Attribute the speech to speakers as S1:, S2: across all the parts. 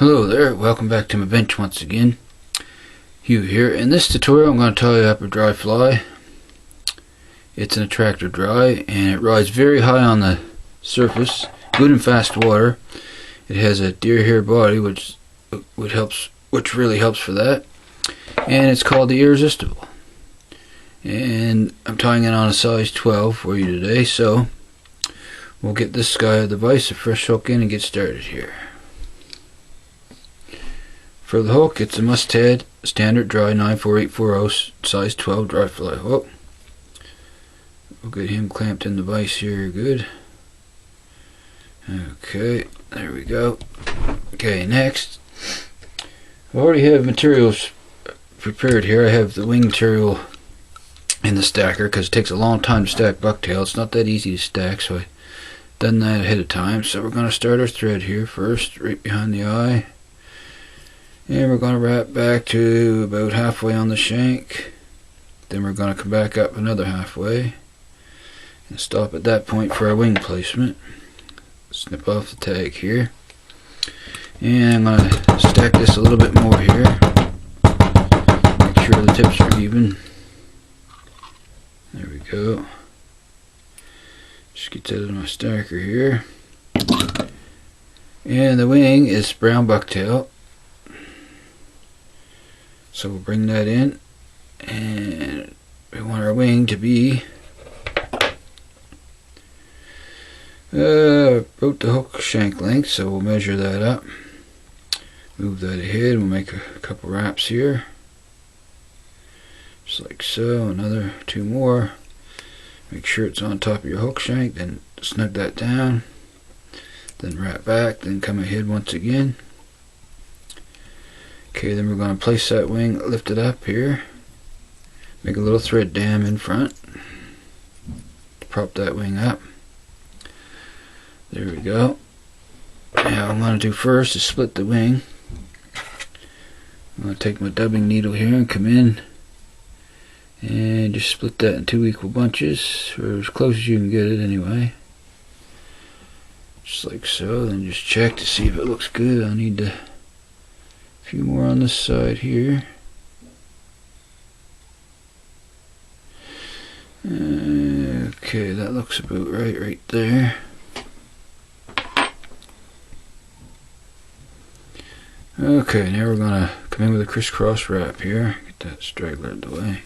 S1: Hello there, welcome back to my bench once again. Hugh here. In this tutorial I'm going to tie up a dry fly. It's an attractor dry and it rides very high on the surface, good and fast water. It has a deer hair body which really helps for that. And it's called the Irresistible. And I'm tying it on a size 12 for you today, so we'll get this guy a device, a fresh hook in, and get started here. For the hook, it's a Mustad standard dry 94840 size 12 dry fly hook. We'll get him clamped in the vise here good. Okay, there we go. Okay, next, I already have materials prepared here. I have the wing material in the stacker because it takes a long time to stack bucktail. It's not that easy to stack, so I've done that ahead of time. So we're going to start our thread here first, right behind the eye. And we're going to wrap back to about halfway on the shank. Then we're going to come back up another halfway and stop at that point for our wing placement. Snip off the tag here. And I'm going to stack this a little bit more here. Make sure the tips are even. There we go. Just get that in my stacker here. And the wing is brown bucktail. So we'll bring that in, and we want our wing to be about the hook shank length, so we'll measure that up. Move that ahead, we'll make a couple wraps here. Just like so, another two more. Make sure it's on top of your hook shank, then snug that down. Then wrap back, then come ahead once again. Okay, then we're going to place that wing, lift it up here, make a little thread dam in front to prop that wing up. There we go. Now what I'm going to do first is split the wing. I'm going to take my dubbing needle here and come in and just split that in two equal bunches, or as close as you can get it anyway. Just like so. Then just check to see if it looks good. I need to few more on this side here. Okay, that looks about right there. Okay, now we're gonna come in with a crisscross wrap here. Get that straggler out of the way.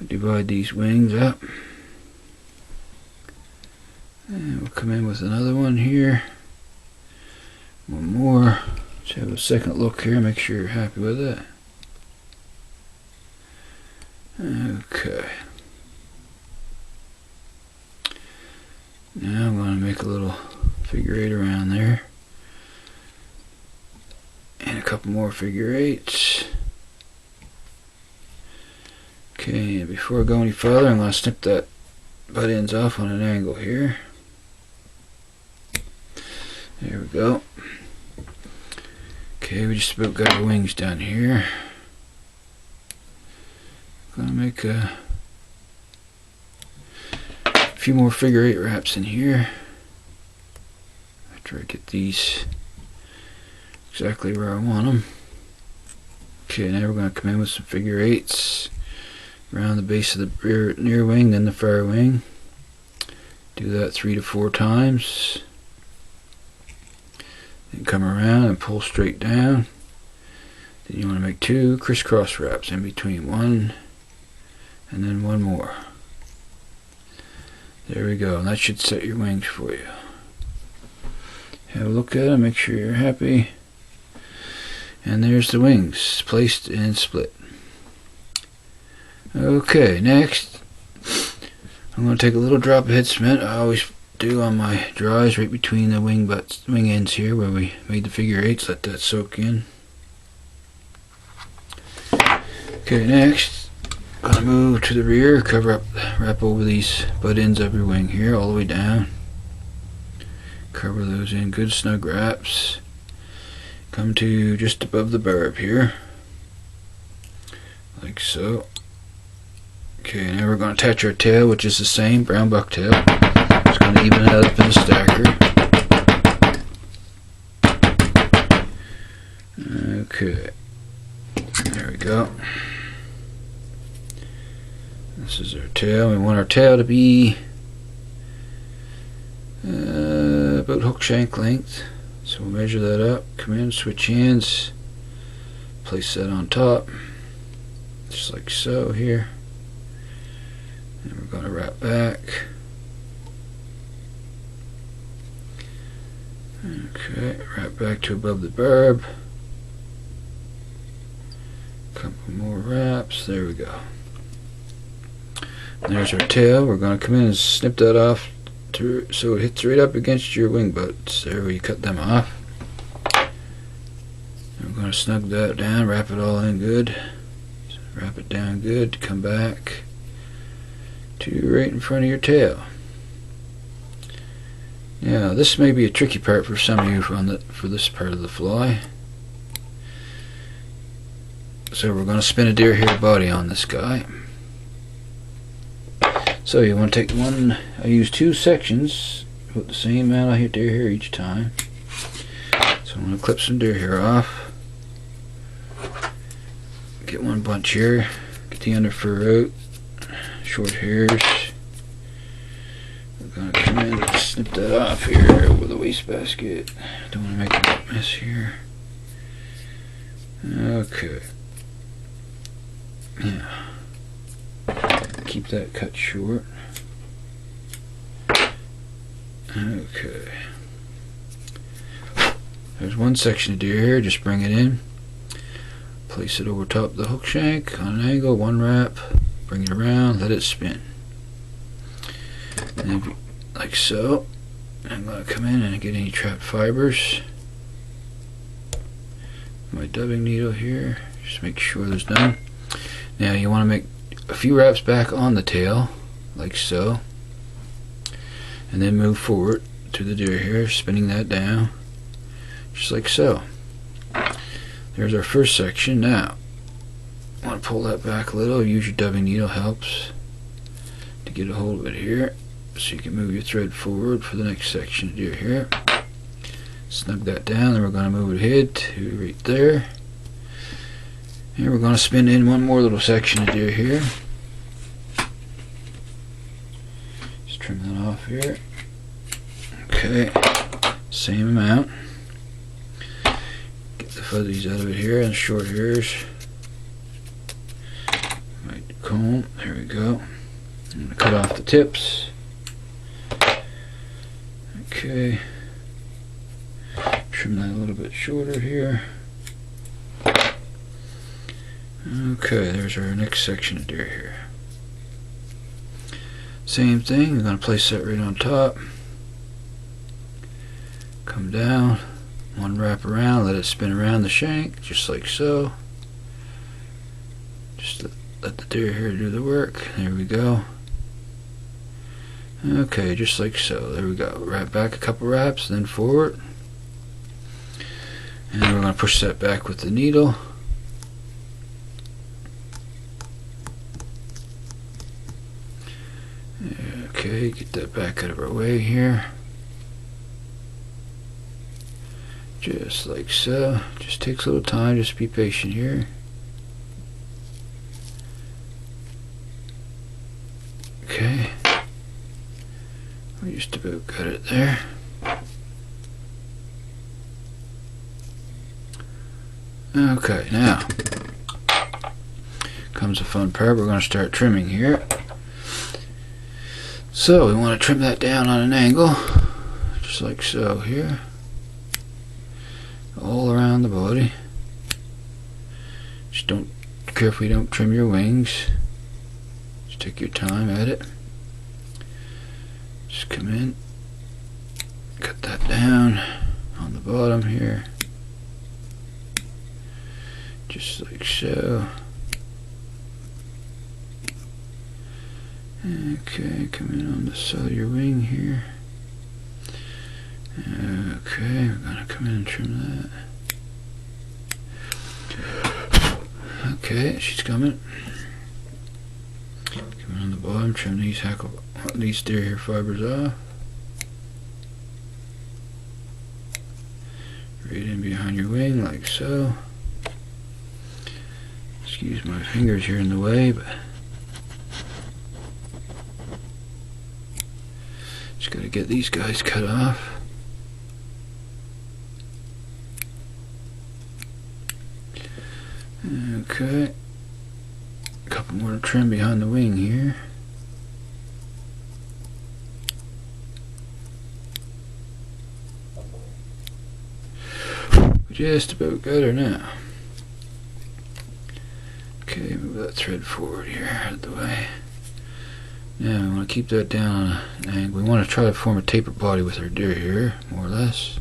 S1: Divide these wings up. And we'll come in with another one here. One more. Let's have a second look here, make sure you're happy with it. Okay. Now I'm going to make a little figure eight around there. And a couple more figure eights. Okay, and before I go any further, I'm going to snip that butt ends off on an angle here. There we go. Okay, we just about got our wings done here. Gonna make a few more figure eight wraps in here after I get these exactly where I want them. Okay, now we're gonna come in with some figure eights around the base of the rear near wing, then the far wing. Do that 3 to 4 times. Then come around and pull straight down. Then you want to make 2 crisscross wraps in between, one and then one more. There we go. And that should set your wings for you. Have a look at them, make sure you're happy. And there's the wings, placed and split. Okay, next I'm going to take a little drop of head cement. I always do on my dries right between the wing ends here where we made the figure eights. Let that soak in. Okay, next I'm gonna move to the rear, cover up, wrap over these butt ends of your wing here all the way down. Cover those in good snug wraps. Come to just above the barb here, like so. Okay, now we're going to attach our tail, which is the same brown bucktail. Just going to even it up in the stacker. Okay, there we go. This is our tail. We want our tail to be about hook shank length. So we'll measure that up, come in, switch hands, place that on top, just like so here. And we're going to wrap back. Okay, wrap back to above the barb. Couple more wraps, there we go. And there's our tail. We're going to come in and snip that off so it hits right up against your wing butts. There, we cut them off. And we're going to snug that down, wrap it all in good. Wrap it down good, come back to right in front of your tail. Now this may be a tricky part for some of you for this part of the fly. So we're going to spin a deer hair body on this guy. So you want to take one, I use 2 sections, put the same amount of deer hair each time. So I'm going to clip some deer hair off. Get one bunch here, get the under fur out, short hairs. We're going to come in and snip that off here over the wastebasket. Don't want to make a mess here. Okay. Yeah. Keep that cut short. Okay. There's one section of deer hair, just bring it in. Place it over top of the hook shank on an angle, one wrap, bring it around, let it spin. And then, like so, I'm going to come in and get any trapped fibers. My dubbing needle here, just make sure there's none. Now you want to make a few wraps back on the tail, like so, and then move forward to the deer hair, spinning that down, just like so. There's our first section. Now, I want to pull that back a little. Use your dubbing needle, helps to get a hold of it here, so you can move your thread forward for the next section of deer hair. Snug that down, then we're going to move it ahead to right there. And we're going to spin in one more little section of deer hair. Just trim that off here. Okay, same amount. Get the fuzzies out of it here and short hairs. Right comb, there we go. I'm going to cut off the tips. Okay. Trim that a little bit shorter here. Okay, there's our next section of deer hair. Same thing, we're going to place that right on top. Come down, one wrap around, let it spin around the shank, just like so. Just let the deer hair do the work. There we go. Okay, just like so. There we go. Wrap back a couple wraps, then forward. And we're going to push that back with the needle. Okay, get that back out of our way here. Just like so. Just takes a little time, just be patient here. Okay. We just about got it there. Okay, now comes the fun part. We're going to start trimming here. So we want to trim that down on an angle, just like so here, all around the body. Just don't, carefully don't trim your wings. Just take your time at it. Just come in, cut that down on the bottom here, just like so. Okay, come in on the side of your wing here. Okay, we're gonna come in and trim that. Okay, she's coming. Come in on the bottom, trim these deer hair fibers off. Right in behind your wing, like so. Excuse my fingers here in the way, but just gotta get these guys cut off. Okay, a couple more to trim behind the wing here. Just about got her now. Okay, move that thread forward here, out of the way. Now we want to keep that down on an angle. We want to try to form a taper body with our deer here, more or less.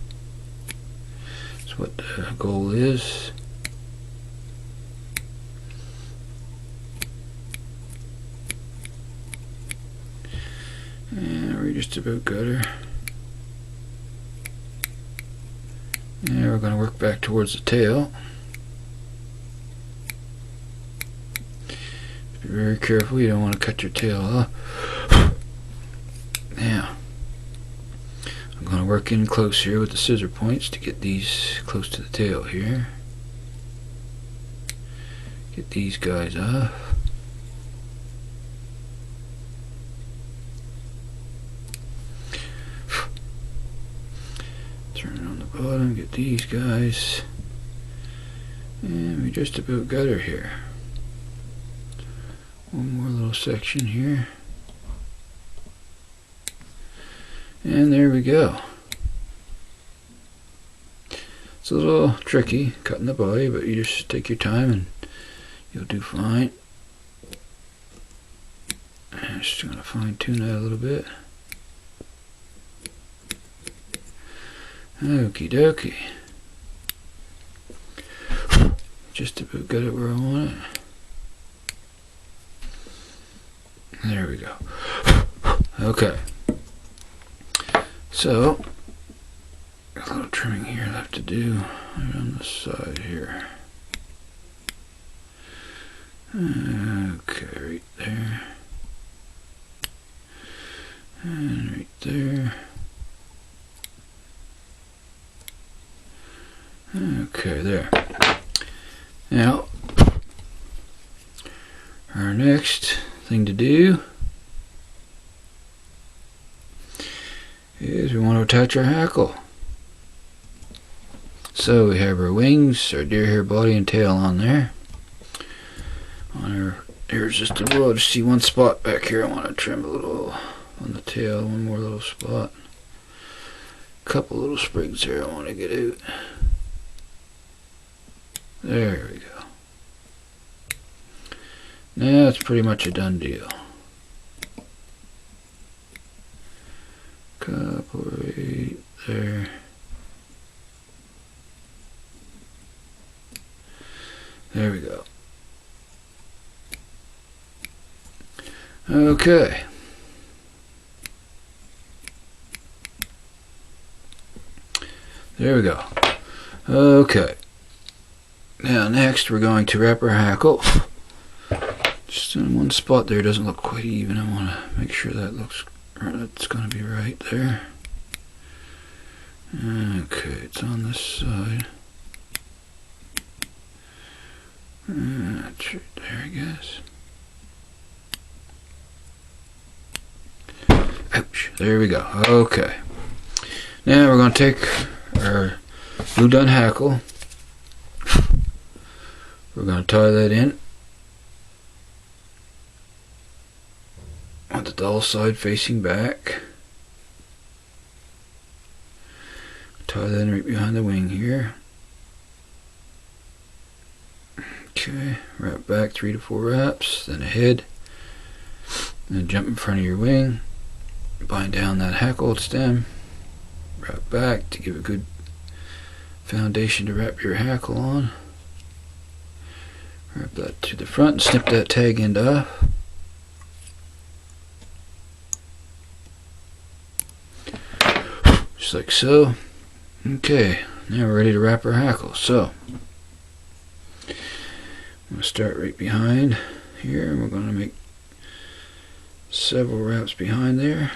S1: That's what the goal is. And we just about got her. Now we're going to work back towards the tail. Be very careful, you don't want to cut your tail off. Now, I'm going to work in close here with the scissor points to get these close to the tail here. Get these guys off. Turn it on the bottom, get these guys. And we just about got her here. One more little section here. And there we go. It's a little tricky cutting the body, but you just take your time and you'll do fine. I'm just going to fine tune that a little bit. Okie dokie. Just about got it where I want it. There we go. Okay. So, got a little trimming here left to do right on the side here. Okay, right there. And right there. Okay, there. Now, our next thing to do is we want to attach our hackle. So we have our wings, our deer hair body and tail on there. On our irresistible, I just see one spot back here I want to trim a little on the tail, one more little spot. A couple little sprigs here I want to get out. There we go. Now it's pretty much a done deal. Couple right there. There we go. Okay. There we go. Okay. Now next we're going to wrap our hackle. Just in one spot there, doesn't look quite even. I want to make sure that looks, that's going to be right there. Okay, it's on this side. That's right there, I guess. Ouch, there we go. Okay. Now we're going to take our glue done hackle. We're going to tie that in on the dull side facing back. Tie that in right behind the wing here. Okay, wrap back 3 to 4 wraps, then ahead, then jump in front of your wing, bind down that hackle stem, wrap back to give a good foundation to wrap your hackle on. Wrap that to the front and snip that tag end off. Just like so. Okay, now we're ready to wrap our hackle. So, I'm going to start right behind here, and we're going to make several wraps behind there.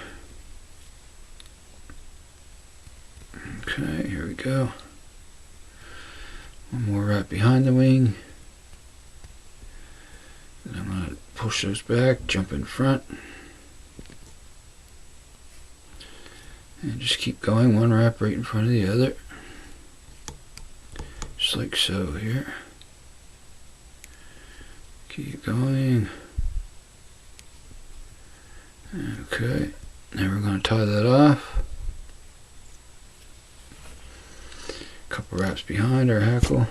S1: Okay, here we go. One more wrap behind the wing. push those back, jump in front, and just keep going, one wrap right in front of the other, just like so here. Keep going. Okay, now we're going to tie that off. Couple wraps behind our hackle,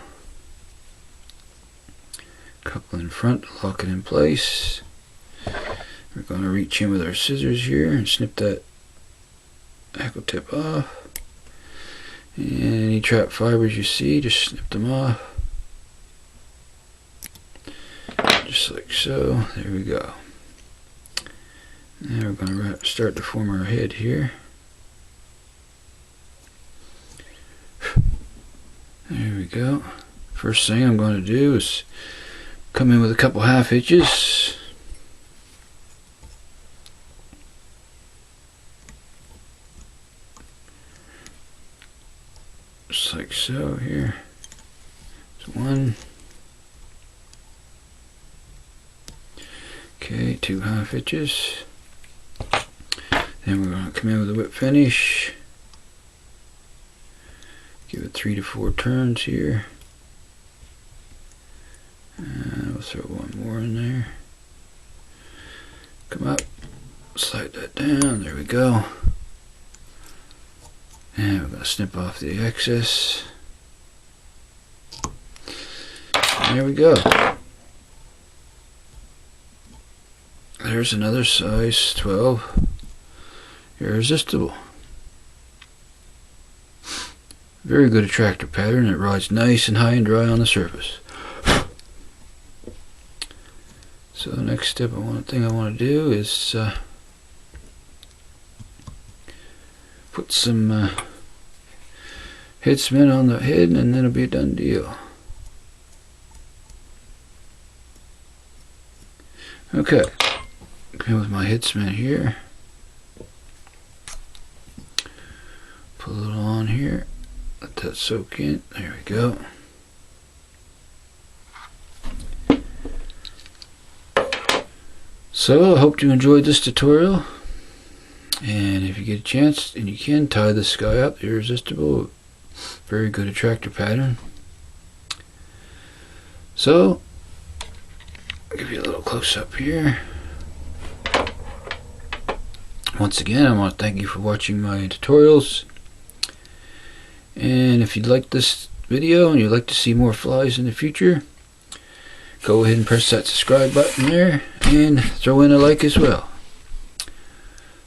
S1: couple in front to lock it in place. We're going to reach in with our scissors here and snip that hackle tip off. And any trap fibers you see, just snip them off. Just like so. There we go. Now we're going to start to form our head here. There we go. First thing I'm going to do is come in with a couple half hitches. Just like so here. There's one. Okay, 2 half hitches. Then we're going to come in with a whip finish. Give it 3 to 4 turns here. And we'll throw one more in there. Come up, slide that down. There we go. And we're going to snip off the excess. And there we go. There's another size 12 irresistible. Very good attractor pattern. It rides nice and high and dry on the surface. So the next step, one thing I want to do is put some head cement on the head, and then it'll be a done deal. Okay, come with my head cement here. Put a little on here. Let that soak in. There we go. So I hope you enjoyed this tutorial, and if you get a chance and you can, tie this guy up, the irresistible, very good attractor pattern. So I'll give you a little close up here. Once again, I want to thank you for watching my tutorials. And if you like this video and you'd like to see more flies in the future, go ahead and press that subscribe button there and throw in a like as well.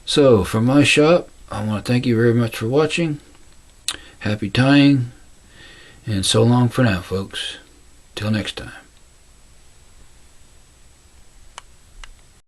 S1: So from my shop, I want to thank you very much for watching. Happy tying, and so long for now, folks. Till next time.